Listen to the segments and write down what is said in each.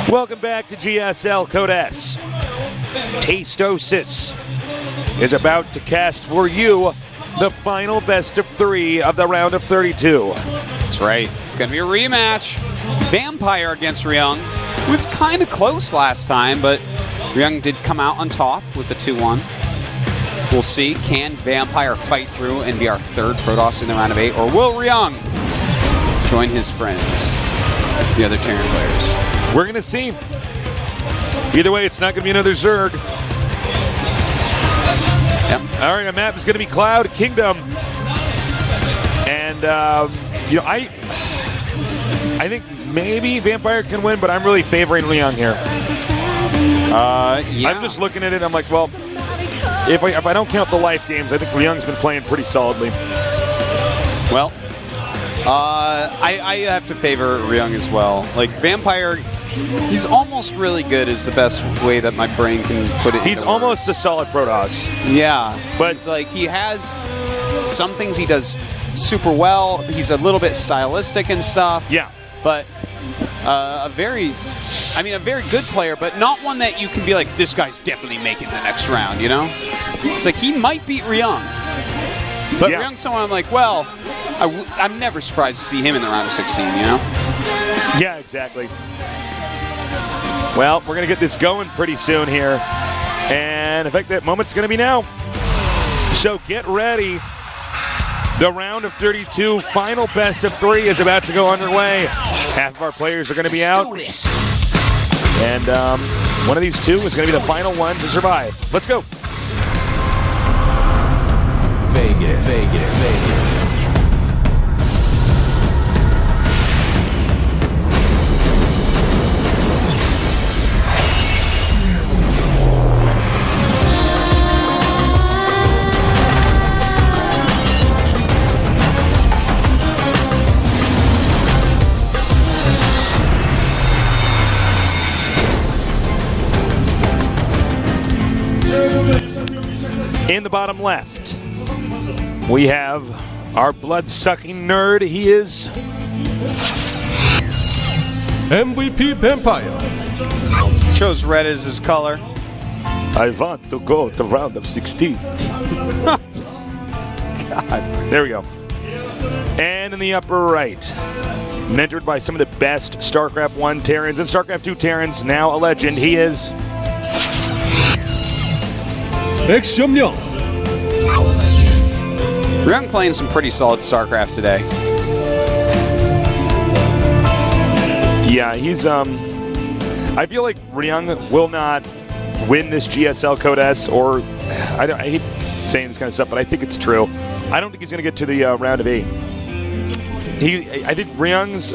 Welcome back to GSL Code S. Tastosis is about to cast for you the final best of 3 of the round of 32. That's right. It's going to be a rematch. Vampire against Ryung. It was kind of close last time, but Ryung did come out on top with the 2-1. We'll see. Can Vampire fight through and be our third Protoss in the round of 8, or will Ryung join his friends, the other Terran players? We're going to see. Either way, it's not going to be another Zerg. Yep. All right, our map is going to be Cloud Kingdom. And, I think maybe Vampire can win, but I'm really favoring Ryung here. Yeah. I'm just looking at it, I'm like, well, if I don't count the life games, I think Ryung's been playing pretty solidly. Well, I have to favor Ryung as well. Like, Vampire, he's almost really good is the best way that my brain can put it. He's almost a solid Protoss. Yeah, but it's like he has some things he does super well. He's a little bit stylistic and stuff. Yeah. But a very good player, but not one that you can be like, this guy's definitely making the next round, you know? It's like, he might beat Ryung. But yeah. Ryung's someone I'm like, well, I'm never surprised to see him in the round of 16, you know? Yeah, exactly. Well, we're going to get this going pretty soon here. And in fact, that moment's going to be now. So get ready. The round of 32 final best of 3 is about to go underway. Half of our players are going to be out. And one of these two is going to be the final one to survive. Let's go. Vegas. In the bottom left, we have our blood-sucking nerd. He is MVP Vampire. Chose red as his color. I want to go to round of 16. God. There we go. And in the upper right, mentored by some of the best StarCraft 1 Terrans and StarCraft 2 Terrans, now a legend, he is Ryung. Ryung playing some pretty solid StarCraft today. Yeah, he's I feel like Ryung will not win this GSL Code S, or I hate saying this kind of stuff, but I think it's true. I don't think he's going to get to the round of 8. I think Ryung's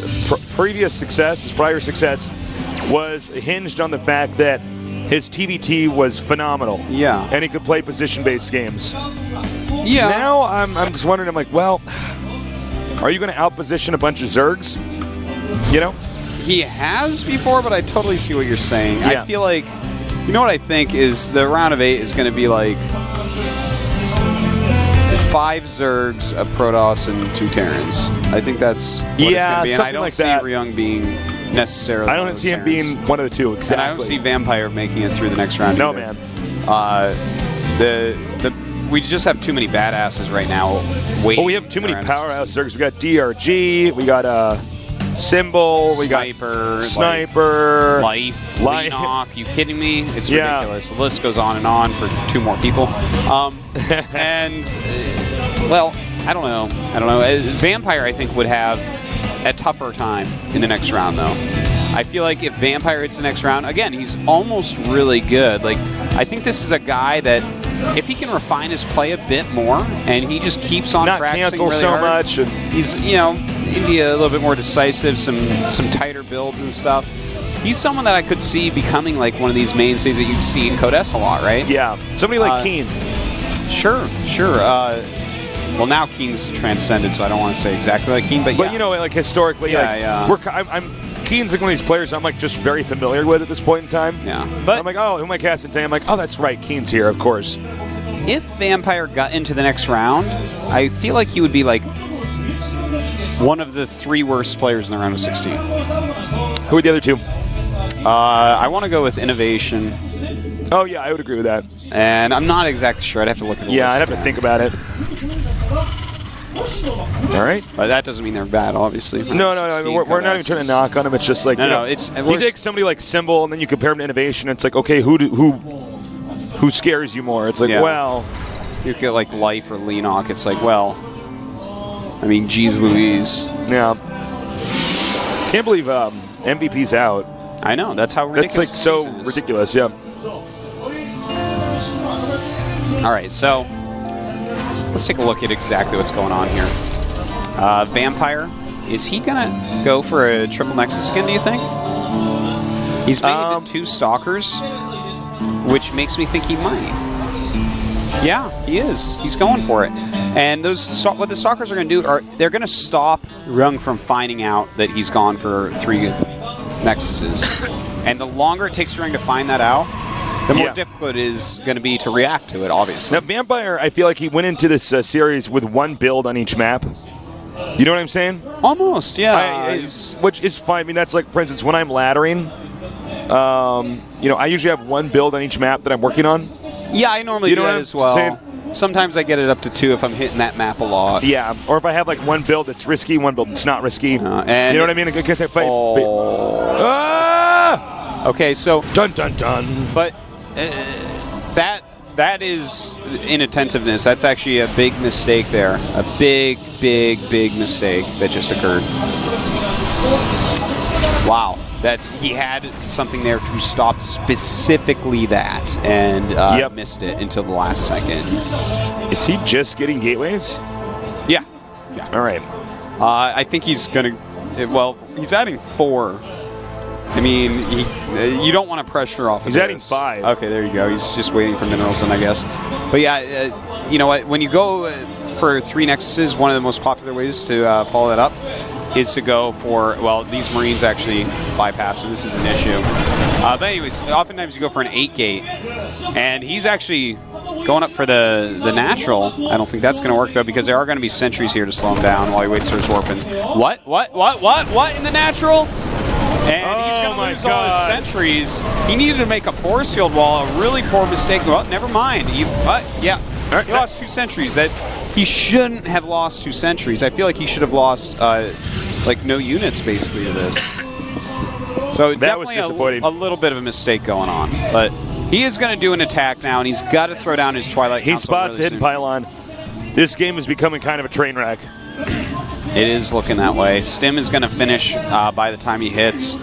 previous success, his prior success, was hinged on the fact that his TVT was phenomenal. Yeah. And he could play position-based games. Yeah. Now I'm just wondering, I'm like, well, are you going to outposition a bunch of Zergs? You know? He has before, but I totally see what you're saying. Yeah. I feel like, you know what I think is the round of 8 is going to be like 5 Zergs, a Protoss, and 2 Terrans. I think that's what it's going to be. And I don't see Ryung being necessarily. I don't see him being one of the two. Exactly. And I don't see Vampire making it through the next round. No, either. man. We just have too many badasses right now. Well, we have too many powerhouse Zergs. We got DRG. We got Symbol. We got Sniper. Life. Leenock. You kidding me? It's ridiculous. The list goes on and on for 2 more people. And well, I don't know. Vampire, I think, would have a tougher time in the next round, though. I feel like if Vampire hits the next round, again, he's almost really good. Like, I think this is a guy that, if he can refine his play a bit more, and he just keeps on practicing really so hard, much, and he's, India a little bit more decisive, some tighter builds and stuff. He's someone that I could see becoming like one of these mainstays that you'd see in Code S a lot, right? Yeah, somebody like Keen. Sure. Well, now Keen's transcended, so I don't want to say exactly like Keen, but yeah. But like historically, Keen's like one of these players I'm like just very familiar with at this point in time. Yeah. But I'm like, oh, who am I casting today? I'm like, oh, that's right, Keen's here, of course. If Vampire got into the next round, I feel like he would be like one of the 3 worst players in the round of 16. Who are the other 2? I want to go with innovation. Oh, yeah, I would agree with that. And I'm not exactly sure. I'd have to look at the list. Yeah, I'd have to think about it. All right. But that doesn't mean they're bad, obviously. No. I mean, we're not even trying to knock on them. It's just like, you take somebody like Symbol and then you compare them to Innovation. It's like, okay, who scares you more? It's like, well. You get like Life or Leenock. It's like, well, I mean, geez Louise. Yeah. Can't believe MVP's out. I know. That's how ridiculous That's like so ridiculous, yeah. All right, so let's take a look at exactly what's going on here. Vampire, is he going to go for a triple Nexus again, do you think? He's made 2 Stalkers, which makes me think he might. Yeah, he is. He's going for it. And what the Stalkers are going to do, they're going to stop Ryung from finding out that he's gone for 3 Nexuses. And the longer it takes Ryung to find that out, the more difficult it is going to be to react to it, obviously. Now, Vampire, I feel like he went into this series with 1 build on each map. You know what I'm saying? Almost, yeah. Which is fine. I mean, that's like, for instance, when I'm laddering, I usually have 1 build on each map that I'm working on. Yeah, I normally do that as well. Saying? Sometimes I get it up to 2 if I'm hitting that map a lot. Yeah, or if I have like 1 build that's risky, 1 build that's not risky. And you know what I mean? Because I fight. Okay, so dun dun dun. But that is inattentiveness. That's actually a big mistake there. A big mistake that just occurred. Wow. He had something there to stop specifically that, and missed it until the last second. Is he just getting gateways? Yeah. All right. I think he's going to... Well, he's adding 4. I mean, you don't want to pressure off of He's adding 5. Okay, there you go. He's just waiting for minerals in, I guess. But yeah, you know what? When you go for 3 Nexuses, one of the most popular ways to follow that up is to go for, well, these Marines actually bypass, and this is an issue. But anyways, oftentimes you go for an 8-gate, and he's actually going up for the natural. I don't think that's going to work, though, because there are going to be sentries here to slow him down while he waits for his Orphans. What in the natural? And he's going to lose all his sentries. He needed to make a force field wall, a really poor mistake. Well, never mind. He lost 2 sentries. He shouldn't have lost 2 sentries. I feel like he should have lost no units basically to this. So that was disappointing. A little bit of a mistake going on, but he is going to do an attack now, and he's got to throw down his Twilight Council. He spots really hidden pylon. This game is becoming kind of a train wreck. It is looking that way. Stim is going to finish by the time he hits.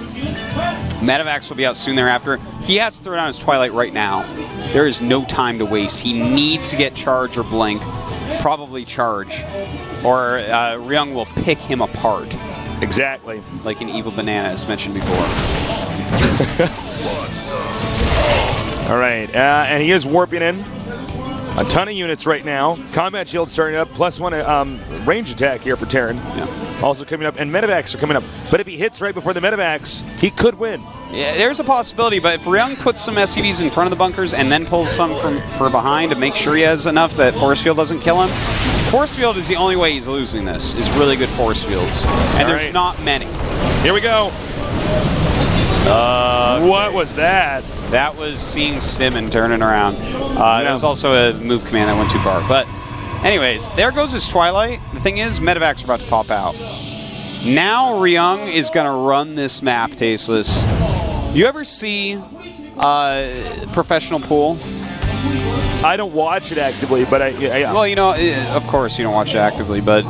Medivacs will be out soon thereafter. He has to throw down his Twilight right now. There is no time to waste. He needs to get Charge or Blink. Probably Charge. Or Ryung will pick him apart. Exactly. Like an evil banana, as mentioned before. All right. And he is warping in. A ton of units right now. Combat Shield starting up. +1 range attack here for Terran. Yeah. Also coming up. And Medivacs are coming up. But if he hits right before the Medivacs, he could win. Yeah, there's a possibility, but if Ryung puts some SCVs in front of the bunkers and then pulls some from behind to make sure he has enough that Force Field doesn't kill him, Force Field is the only way he's losing this, is really good Force Fields. And there's not many. Here we go. What was that? That was seeing Stim and turning around. That was also a move command that went too far. But anyways, there goes his Twilight. The thing is, Medivacs are about to pop out. Now Ryung is going to run this map, Tasteless. You ever see professional pool? I don't watch it actively, but yeah. Well, you know, of course you don't watch it actively, but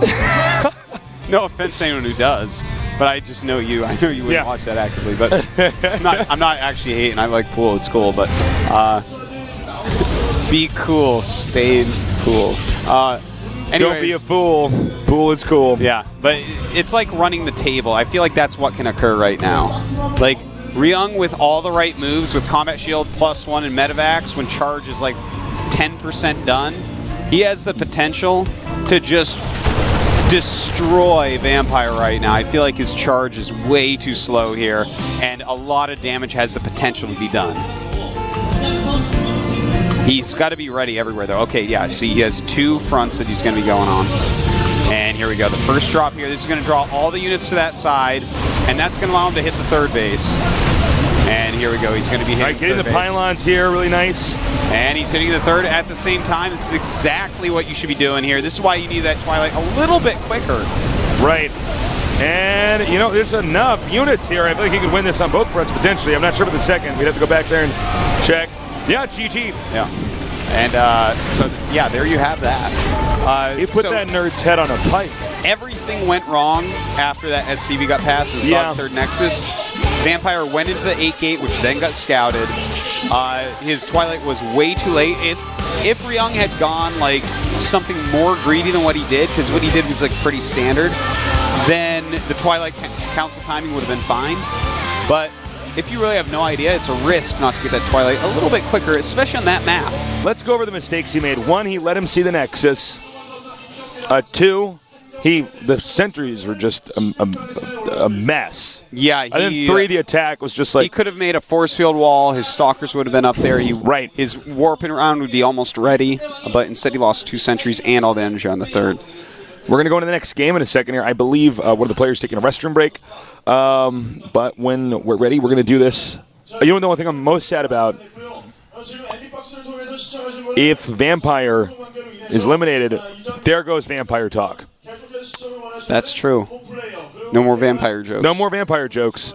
no offense to anyone who does. But I just know you. I know you wouldn't watch that actively. But I'm not actually hating. I like pool. It's cool. But be cool. Stay cool. Anyways, don't be a fool. Pool is cool. Yeah, but it's like running the table. I feel like that's what can occur right now. Like Ryung with all the right moves with Combat Shield +1 and Medivacs when Charge is like 10% done. He has the potential to just destroy Vampire right now. I feel like his Charge is way too slow here, and a lot of damage has the potential to be done. He's got to be ready everywhere, though. Okay, yeah, see, he has 2 fronts that he's going to be going on. And here we go. The first drop here. This is going to draw all the units to that side, and that's going to allow him to hit the 3rd base. And here we go. He's going to be hitting getting the pylons here, really nice. And he's hitting the third at the same time. This is exactly what you should be doing here. This is why you need that Twilight a little bit quicker. Right. And, you know, there's enough units here. I feel like he could win this on both fronts, potentially. I'm not sure for the second. We'd have to go back there and check. Yeah, GG. Yeah. And so, yeah, there you have that. He put that nerd's head on a pipe. Everything went wrong after that SCV got past and saw the third Nexus. Vampire went into the 8 gate, which then got scouted. His Twilight was way too late. If Ryung had gone like something more greedy than what he did, because what he did was like pretty standard, then the Twilight council timing would have been fine. But if you really have no idea, it's a risk not to get that Twilight a little bit quicker, especially on that map. Let's go over the mistakes he made. 1, he let him see the Nexus. 2, the sentries were just a mess. Yeah, and then 3, the attack was just like... He could have made a force field wall. His stalkers would have been up there. Right. His warping round would be almost ready, but instead he lost 2 sentries and all the energy on the third. We're going to go into the next game in a second here. I believe one of the players taking a restroom break. But when we're ready, we're going to do this. You know the only thing I'm most sad about? If Vampire is eliminated, there goes Vampire talk. That's true. No more Vampire jokes. No more Vampire jokes.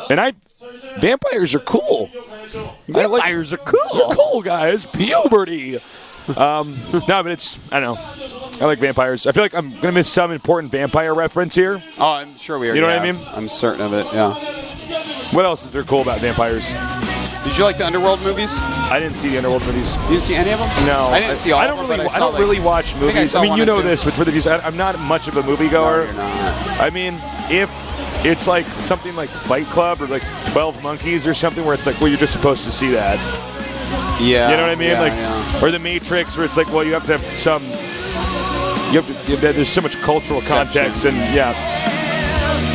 And Vampires are cool. Vampires are cool. They're cool, guys. Puberty. No, but I don't know. I like vampires. I feel like I'm going to miss some important vampire reference here. Oh, I'm sure we are. You know what I mean? I'm certain of it, yeah. What else is there cool about vampires? Did you like the Underworld movies? I didn't see the Underworld movies. You didn't see any of them? No. I didn't see all of them. I don't really watch movies. I mean, you know this, but for the views, I'm not much of a moviegoer. No, you're not. I mean, if it's like something like Fight Club or like 12 Monkeys or something where it's like, well, you're just supposed to see that. Yeah. You know what I mean? Or The Matrix, where it's like, well, you have to have some. There's so much cultural context, and yeah.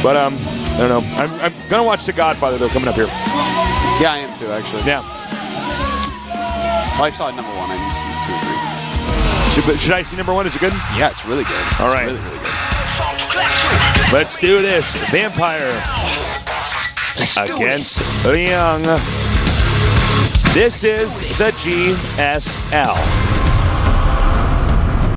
But I don't know. I'm gonna watch The Godfather though coming up here. Yeah, I am too, actually. Yeah. Well, I saw number 1. I need to see 2 or 3. Should I see number 1? Is it good? Yeah, it's really good. All right. Really, really good. Let's do this. Vampire against Ryung. This is the GSL.